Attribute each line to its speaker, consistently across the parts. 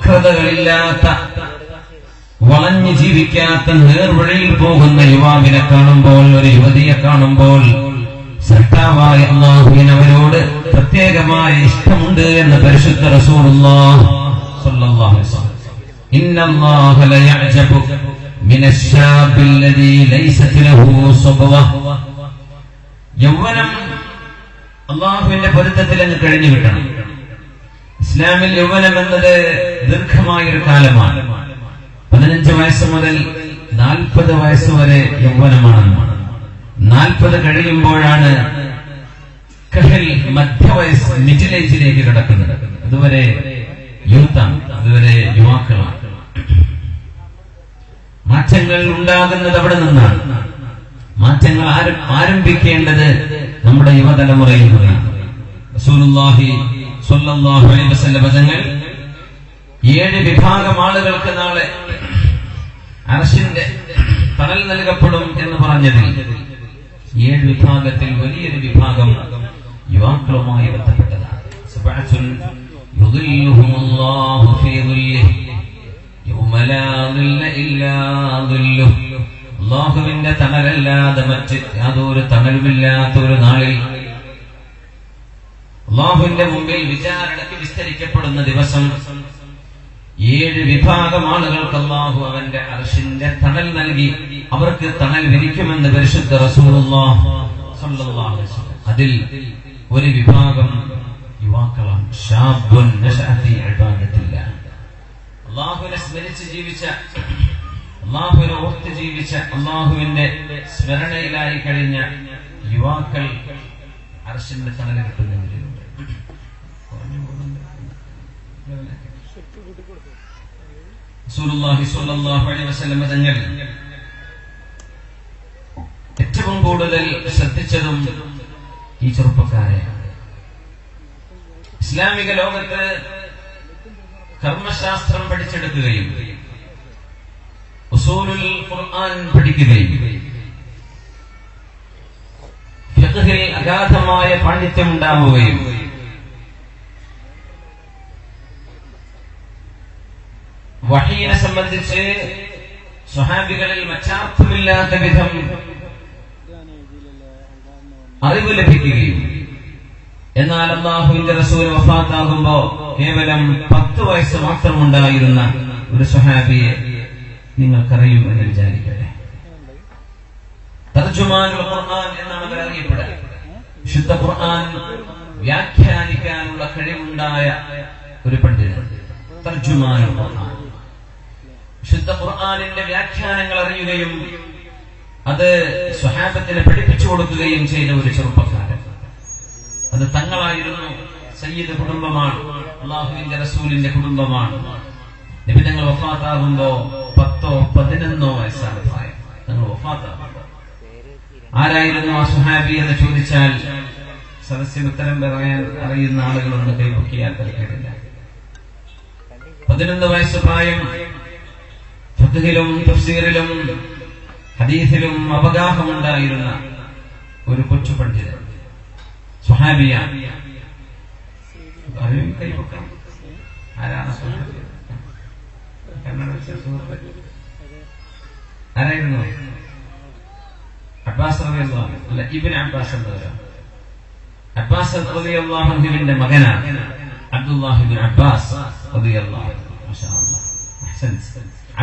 Speaker 1: വക്രതകളില്ലാത്ത, വളഞ്ഞു ജീവിക്കാത്ത നേർവഴിയിൽ പോകുന്ന യുവാവിനെ കാണുമ്പോൾ, ഒരു യുവതിയെ കാണുമ്പോൾ സൃഷ്ടാവായ അല്ലാഹുവിന് അവരോട് പ്രത്യേകമായ ഇഷ്ടമുണ്ട് എന്ന് പരിശുദ്ധ റസൂലുള്ളാഹി സ്വല്ലല്ലാഹു അലൈഹി വസല്ലം. ഇന്നല്ലാഹ ലയഅജബു മിനശ്ശാബില്ലദീ ലൈസത് ലഹു സുബ്വ. യൗവനം അല്ലാഹുവിന്റെ പൊരുത്തത്തിൽ അങ്ങ് കഴിഞ്ഞു കിട്ടണം. ഇസ്ലാമിൽ യൗവനം എന്നത് ദീർഘമായൊരു കാലമാണ്. 15 വയസ്സ് മുതൽ 40 വയസ്സ് വരെ യൗവനമാണെന്ന്. 40 കഴിയുമ്പോഴാണ് കഹൽ, മധ്യവയസ്സ്, മിഡിൽ ഏജിലേക്ക് കിടക്കുന്നത്. അതുവരെ യൂത്താണ്, അതുവരെ യുവാക്കളാണ്. മാറ്റങ്ങൾ ഉണ്ടാകുന്നത് അവിടെ നിന്നാണ്. മാറ്റങ്ങൾ ആരംഭിക്കേണ്ടത് നമ്മുടെ യുവതലമുറയിൽ നിന്നാണ്. റസൂലുള്ളാഹി സ്വല്ലല്ലാഹു അലൈഹി വസല്ലം തങ്ങൾ 7 വിഭാഗം ആളുകൾക്ക് നാളെ അർശിന്റെ തണൽ നൽകപ്പെടും എന്ന് പറഞ്ഞതിൽ 7 വിഭാഗത്തിൽ വലിയൊരു വിഭാഗം യുവാക്കളുമായി ബന്ധപ്പെട്ടതാണ്. സബഅത്തുൻ യുദില്ലുഹുമുല്ലാഹു ഫീ ദില്ലിഹി യൗമ ലാ ദില്ല ഇല്ലാ ദില്ലുഹു. അല്ലാഹുവിന്റെ തണലല്ലാതെ മറ്റ് യാതൊരു തണലുമില്ലാത്ത ഒരു നാളിൽ, അല്ലാഹുവിന്റെ മുമ്പിൽ വിചാരണയ്ക്ക് വിസ്തരിക്കപ്പെടുന്ന ദിവസം 7 വിഭാഗം ആളുകൾക്ക് അല്ലാഹു അവന്റെ അർശിന്റെ തണൽ നൽകി അവർക്ക് തണൽ വിരിക്കുമെന്ന് പരിശുദ്ധ റസൂലുള്ളാഹി സ്വല്ലല്ലാഹു അലൈഹി വസല്ലം. അതിൽ ഒരു വിഭാഗം യുവാക്കളാണ്. ശാബുൻ നശഅ ഫീ ഇബാദത്തില്ലാഹ്. അല്ലാഹുവിനെ സ്മരിച്ച് ജീവിച്ച, അല്ലാഹുവിനെ ഓർത്ത് ജീവിച്ച, അല്ലാഹുവിന്റെ സ്മരണയിലായി കഴിഞ്ഞ യുവാക്കൾ അർശിന്റെ തണൽ കിട്ടുന്നവരുണ്ട്. റസൂലുള്ളാഹി സ്വല്ലല്ലാഹു അലൈഹി വസല്ലം തങ്ങൾ ഏറ്റവും കൂടുതൽ ശ്രദ്ധിച്ചതും ഈ ചെറുപ്പക്കാരെയാണ്. ഇസ്ലാമിക ലോകത്ത് കർമ്മശാസ്ത്രം പഠിച്ചെടുക്കുകയും ഉസൂലുൽ ഖുർആൻ പഠിക്കുകയും ഫിഖ്ഹിൽ അഗാധമായ പാണ്ഡിത്യം ഉണ്ടാവുകയും വഹീനെ സംബന്ധിച്ച് സ്വഹാബികളിൽ മറ്റാർക്കുമില്ലാത്ത വിധം അറിവ് ലഭിക്കുകയും, എന്നാൽ അല്ലാഹുവിന്റെ റസൂൽ വഫാത്താകുമ്പോ കേവലം 10 വയസ്സ് മാത്രമുണ്ടായിരുന്ന ഒരു സ്വഹാബിയെ നിങ്ങൾക്കറിയും എന്ന് വിചാരിക്കട്ടെ. തർജുമാനുൽ ഖുർആൻ എന്നാണ് അവർ അറിയപ്പെടുക. വിശുദ്ധ ഖുർആൻ വ്യാഖ്യാനിക്കാനുള്ള കഴിവുണ്ടായ ഒരു പണ്ഡിതൻ. തർജുമാനുൽ ഖുർആൻ, വിശുദ്ധ ഖുർആനിന്റെ വ്യാഖ്യാനങ്ങൾ അറിയുകയും അത് സ്വഹാബത്തിനെ പഠിപ്പിച്ചു കൊടുക്കുകയും ചെയ്ത ഒരു ചെറുപ്പക്കാരൻ. അത് തങ്ങളായിരുന്നു. സയ്യിദ് കുടുംബമാണ്, അല്ലാഹുവിന്റെ റസൂലിന്റെ കുടുംബമാണ്. നബി തങ്ങൾ വഫാത്താകുമ്പോ 10-11 വയസ്സാണ് പ്രായം. തങ്ങൾ വഫാത്താകുമ്പോ ആരായിരുന്നു ആ സുഹാബി എന്ന് ചോദിച്ചാൽ സദസ്സിൽ ഉത്തരം പറയാൻ അറിയുന്ന ആളുകളൊന്ന് കൈപൊക്കിയാൽ തലക്കേടില്ല. 11 വയസ്സ് പ്രായം. ഫിഖ്ഹിലും തഫ്സീറിലും ഹദീസിലും അവഗാഹമുണ്ടായിരുന്ന ഒരു കൊച്ചു പണ്ഡിതൻ, സുഹാബിയാണ്. കൈപൊക്കാം. ആരാണ് സുഹാബി? ആരായിരുന്നു? അബ്ബാസ് റളിയല്ലാഹു അൻഹു. അല്ല, ഇബ്നു അബ്ബാസ് എന്നവരാണ്. അബ്ബാസ് റളിയല്ലാഹു അൻഹുവിന്റെ മകനാണ് അബ്ദുല്ലാഹി ഇബ്നു അബ്ബാസ് റളിയല്ലാഹു അൻഹു. മാഷാ അല്ലാഹ്, അഹ്സൻത്.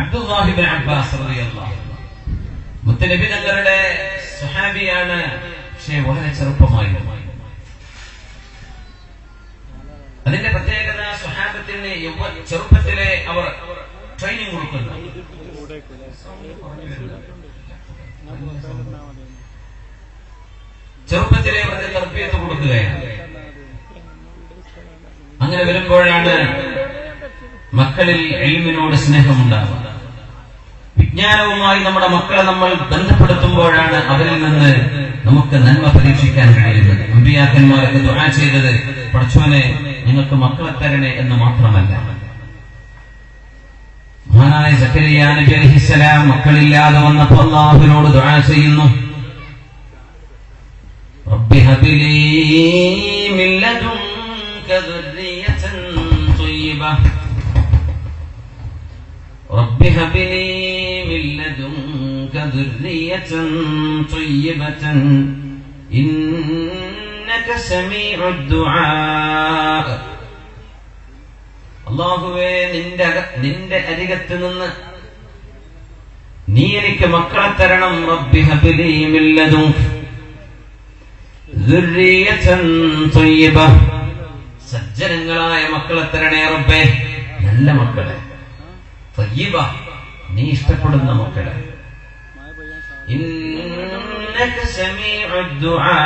Speaker 1: അബ്ദുല്ലാഹി ഇബ്നു അബ്ബാസ് റളിയല്ലാഹു അൻഹു മുത്തനബി തങ്ങളുടെ സ്വഹാബിയാണ്. പക്ഷേ വളരെ ചെറുപ്പമായിരുന്നു. അതിന്റെ പ്രത്യേകത സ്വഹാബത്തിന് ചെറുപ്പത്തിലെ അവർ ട്രെയിനിങ് കൊടുക്കുന്നു. ചെറുപ്പത്തിലെ അവർക്ക് തർബിയത്ത് കൊടുക്കുകയാണ്. അങ്ങനെ വരുമ്പോഴാണ് മക്കളിൽ ഇൽമിനോട് സ്നേഹമുണ്ടാവുക. വിജ്ഞാനവുമായി നമ്മുടെ മക്കളെ നമ്മൾ ബന്ധപ്പെടുത്തുമ്പോഴാണ് അവരിൽ നിന്ന് നമുക്ക് നന്മ പ്രതീക്ഷിക്കാൻ കഴിയുന്നത്. അമ്പിയാക്കന്മാരൊക്കെ ദുആ ചെയ്തത് പടച്ചോനെ ഞങ്ങൾക്ക് മക്കളെ തരണേ എന്ന് മാത്രമല്ല. മഹാനായ സക്കരിയ നബി അലൈഹിസ്സലാം മക്കളില്ലാതെ വന്നപ്പോൾ അല്ലാഹുവിനോട് ദുആ ചെയ്യുന്നു, റബ്ബി ഹബ്ലി മിൻ ലദുൻക ദുർരിയതൻ ത്വയ്യിബ. رب هب لي من لدنك ذرية طيبة إنك سميع الدعاء. അല്ലാഹുവേ, നിന്റെ അരികത്ത് നിന്ന് നീ എനിക്ക് മക്കളെ തരണം. റബ്ബി ഹബ് ലീ മിൻ ലദുൻക ദുർരിയതൻ ത്വയ്യിബ, സജ്ജനങ്ങളായ മക്കളെ തരണേ റബ്ബേ, നല്ല മക്കളെ. ത്വയ്യിബ, നീ ഇഷ്ടപ്പെടുന്ന മക്കളെ. ഇന്നക സമീഉദ് ദുആ,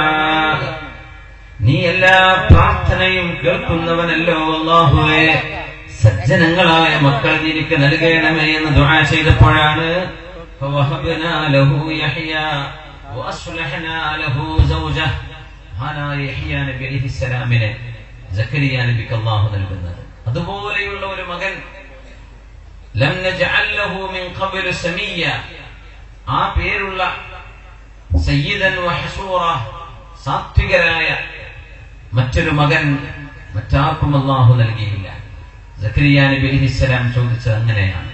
Speaker 1: നീ എല്ലാ പ്രാർത്ഥനയും കേൾക്കുന്നവനല്ലോ അല്ലാഹുവേ, സജ്ജനങ്ങളായ മക്കൾ നിനക്ക് നൽകണമേ എന്ന് ദുആ ചെയ്തപ്പോഴാണ് ഫവഹബ്നാ ലഹു യഹ്യ വഅസ്ലഹനാ ലഹു സൗജഹ, മഹാനായ യഹ്യ നബി അലൈഹിസ്സലാമിനെ സക്കരിയ നബിക്ക് അല്ലാഹു നൽകുന്നത്. അതുപോലെയുള്ള ഒരു മകൻ, ലം നജഅൽ ലഹു മിൻ ഖബ്ല സമീയ, ആ പേരുള്ള സയ്യിദൻ വഹസൂറ, സാത്വികരായ മറ്റൊരു മകൻ മറ്റാർക്കും അല്ലാഹു നൽകിയില്ല. സക്കരിയ നബി അലൈഹിസ്സലാം ചോദിച്ചത് അങ്ങനെയാണ്.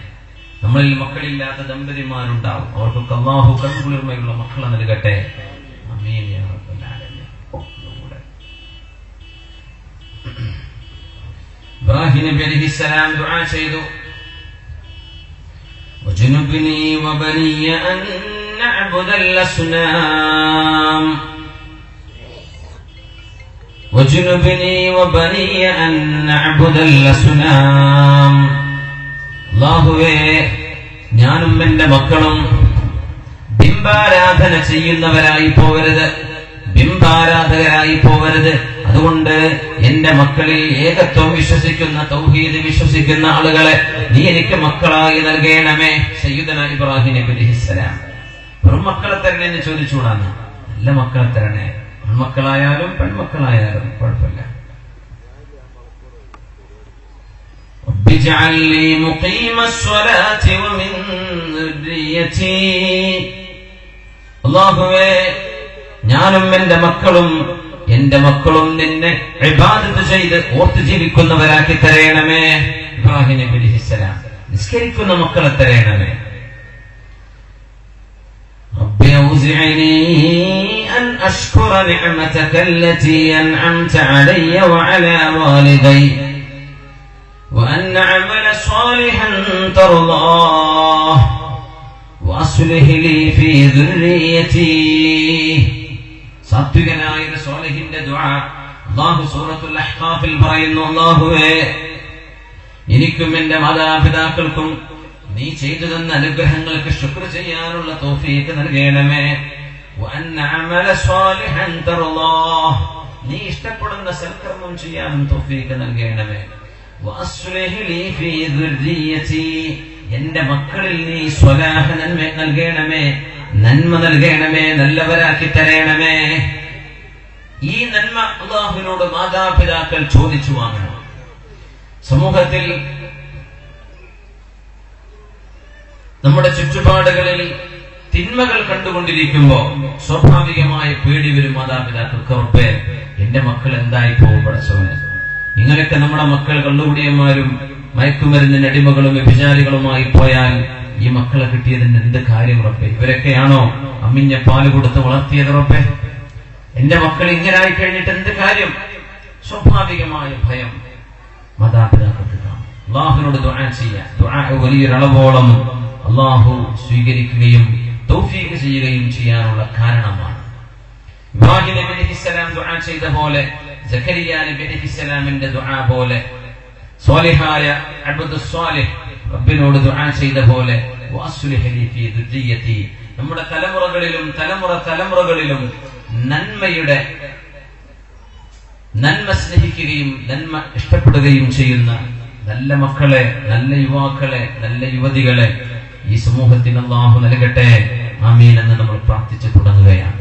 Speaker 1: നമ്മളിൽ മക്കളില്ലാത്ത ദമ്പതിമാരുണ്ടാവും, അവർക്കൊക്കെ അല്ലാഹു കൺകുളിർമയുള്ള മക്കളെ നൽകട്ടെ. ആമീൻ യാ റബ്ബൽ ആലമീൻ. ഇബ്രാഹിം നബി അലൈഹിസ്സലാം ദുആ ചെയ്തു, വജുനുബ്നി വബനിയ അൻ നഅബുദൽ അസ്നാം, വജുനുബ്നി വബനിയ അൻ നഅബുദൽ അസ്നാം. അല്ലാഹുവേ, ഞാനും എന്റെ മക്കളും ബിംബാരാധന ചെയ്യുന്നവരായി പോകരുത്, ബിംബാരാധകരായി പോകരുത്. അതുകൊണ്ട് എന്റെ മക്കളിൽ ഏകത്വം വിശ്വസിക്കുന്ന, തൗഹീദ് വിശ്വസിക്കുന്ന ആളുകളെ നീ എനിക്ക് മക്കളായി നൽകണമേ. സയ്യിദുനാ ഇബ്രാഹിം നബി അലൈഹിസ്സലാം വെറും മക്കളെ തരണേ എന്ന് ചോദിച്ചുകൂടാന്ന്, നല്ല മക്കളെ തരണേ. പെൺമക്കളായാലും പെൺമക്കളായാലും കുഴപ്പമില്ല. اجعل لي مقيم الصلاة ومن ذريتي. അല്ലാഹുവേ, ഞാനും എന്റെ മക്കളും നിന്നെ ഇബാദത്ത് ചെയ്ത് ഓർത്ത് ജീവിക്കുന്നവരാക്കി തരയണമേ. ഇബ്രാഹിം നബി അലൈഹിസ്സലാം നിസ്കരിക്കുന്ന മക്കളെ തരയണമേ. റബ്ബി ഔസിഅനി അൻ അഷ്കുറ നിഅമതക അല്ലതി അൻഅംത അലയ്യ വഅലാ വാലിദൈ وأن أعمل صالحا ترضاه وأصلح لي في ذريتي. സാത്വികനായ സ്വാലിഹിന്റെ ദുആ അല്ലാഹു സൂറത്തുൽ അഹ്ഖാഫിൽ പറയുന്നു, അല്ലാഹുവേ, എനിക്കും എന്റെ മാതാപിതാക്കൾക്കും നീ ചെയ്തു തന്ന അനുഗ്രഹങ്ങൾക്ക് ശുക്ർ ചെയ്യാനുള്ള തൗഫീഖ് നൽകണമേ. وأن أعمل صالحا ترضاه, നീ ഇഷ്ടപ്പെടുന്ന സൽക്കർമ്മം ചെയ്യാനും തൗഫീഖ് നൽകണമേ. وأصلح لي في ذريتي, എന്റെ മക്കളിൽ നീ സ്വലാഹ നന്മ നൽകണമേ, നന്മ നൽകണമേ, നല്ലവരാക്കി തരണമേ. ഈ നന്മ അല്ലാഹുവിനോട് മാതാപിതാക്കൾ ചോദിച്ചു വാങ്ങണം. സമൂഹത്തിൽ നമ്മുടെ ചുറ്റുപാടുകളിൽ തിന്മകൾ കണ്ടുകൊണ്ടിരിക്കുമ്പോൾ സ്വാഭാവികമായ പേടി വരും മാതാപിതാക്കൾക്ക്. ഉറപ്പേ, എന്റെ മക്കൾ എന്തായി പോകും പടച്ചവനെ. ഇങ്ങനെയൊക്കെ നമ്മുടെ മക്കൾ കള്ളുകുടിയന്മാരും മയക്കുമരുന്നിന് അടിമകളും വ്യഭിചാരികളുമായി പോയാൽ ഈ മക്കളെ കിട്ടിയതിന് എന്ത് കാര്യം ഉറപ്പേ? ഇവരൊക്കെയാണോ അമ്മിഞ്ഞ പാല് കൊടുത്ത് വളർത്തിയത് ഉറപ്പേ? എന്റെ മക്കൾ ഇങ്ങനായി കഴിഞ്ഞിട്ട് എന്ത് കാര്യം? സ്വാഭാവികമായ ഭയം മാതാപിതാക്കൾക്ക് കാണും. അല്ലാഹുവിനോട് ദുആ ചെയ്യാൻ, ദുആ വലിയൊരളവോളം അല്ലാഹു സ്വീകരിക്കുകയും തൗഫീഖ് ചെയ്യുകയും ചെയ്യാനുള്ള കാരണമാണ്. ഇബ്രാഹിം നബി അലൈഹിസ്സലാം ദുആ ചെയ്ത പോലെ, സക്കരിയ നബി അലൈഹിസ്സലാമിന്റെ ദുആ പോലെ, സ്വാലിഹായ അബ്ദുസ് സ്വാലിഹ് റബ്ബിനോട് ദുആ ചെയ്ത പോലെ, വഅസ്ലിഹ് ലി ഫീ ദുർരിയതി, നമ്മുടെ തലമുറകളിലും നന്മ സ്നേഹിക്കുകയും നന്മ ഇഷ്ടപ്പെടുകയും ചെയ്യുന്ന നല്ല മക്കളെ, നല്ല യുവാക്കളെ, നല്ല യുവതികളെ ഈ സമൂഹത്തിന് അല്ലാഹു നൽകട്ടെ. ആമീൻ എന്ന് നമ്മൾ പ്രാർത്ഥിച്ചു തുടങ്ങുകയാണ്.